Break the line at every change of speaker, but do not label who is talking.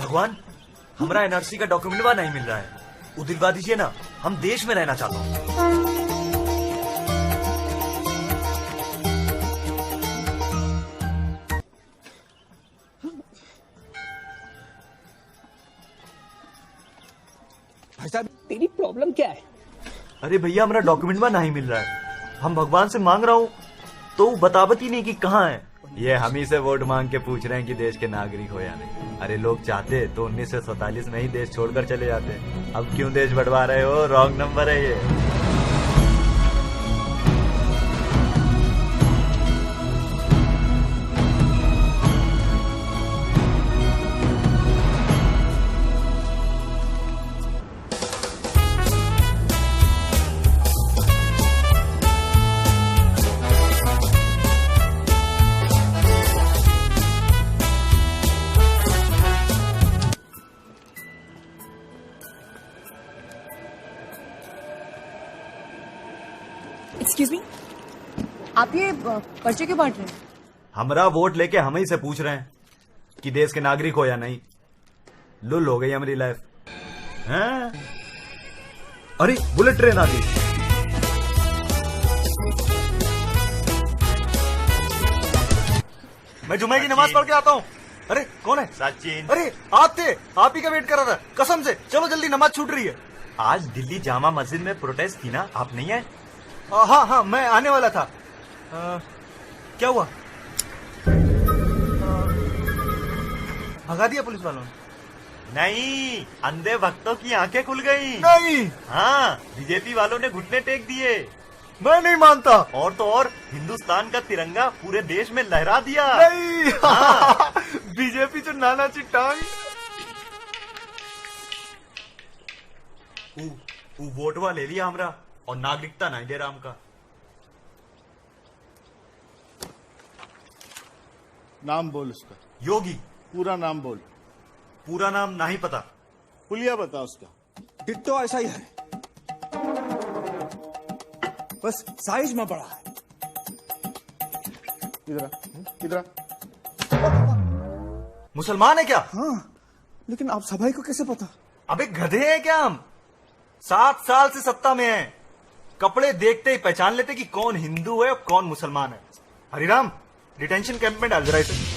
भगवान, हमारा एनआरसी का डॉक्यूमेंट नहीं मिल रहा है। वो दिलवा दीजिए ना, हम देश में रहना चाहते हैं।
भाई साहब, तेरी प्रॉब्लम क्या है?
अरे भैया, हमारा डॉक्यूमेंट नहीं मिल रहा है। हम भगवान से मांग रहा हूँ तो वो बतावत ही नहीं कि कहाँ है। ये हम ही से वोट मांग के पूछ रहे हैं कि देश के नागरिक हो या नहीं। अरे लोग चाहते तो 1947 में ही देश छोड़कर चले जाते। अब क्यों देश बढ़वा रहे हो? रॉन्ग नंबर है ये।
एक्सक्यूज मी, आप ये पर्चे क्यों बांट रहे हैं?
हमारा वोट लेके हम ही से पूछ रहे हैं कि देश के नागरिक हो या नहीं। लुल हो गई हमारी लाइफ। हैं? अरे बुलेट ट्रेन आ गई। मैं जुमे की नमाज पढ़ के आता हूँ। अरे कौन है?
सचिन।
अरे आप थे, आप ही का वेट कर रहा था कसम से। चलो जल्दी, नमाज छूट रही है। आज दिल्ली जामा मस्जिद में प्रोटेस्ट थी ना, आप नहीं आए? हाँ हाँ, मैं आने वाला था। क्या हुआ? भगा दिया पुलिस वालों ने?
नहीं, अंधे भक्तों की आंखें खुल गई।
नहीं,
हाँ, बीजेपी वालों ने घुटने टेक दिए।
मैं नहीं मानता।
और तो और हिंदुस्तान का तिरंगा पूरे देश में लहरा दिया।
नहीं।
हाँ।
बीजेपी तो नाना ची टांग। ऊ वोटवा ले लिया हमरा और नागरिकता नहीं दे रहा हमका।
नाम बोल उसका।
योगी।
पूरा नाम बोल।
पूरा नाम नहीं पता।
पुलिया बता उसका।
डिट्टो ऐसा ही है, बस साइज में बड़ा है।
इधर आ, इधर आ।
मुसलमान है क्या?
हाँ, लेकिन आप सभाई को कैसे पता?
अबे गधे हैं क्या हम? 7 साल से सत्ता में हैं। कपड़े देखते ही पहचान लेते कि कौन हिंदू है और कौन मुसलमान है। हरिराम, डिटेंशन कैंप में डाल जरा इसे।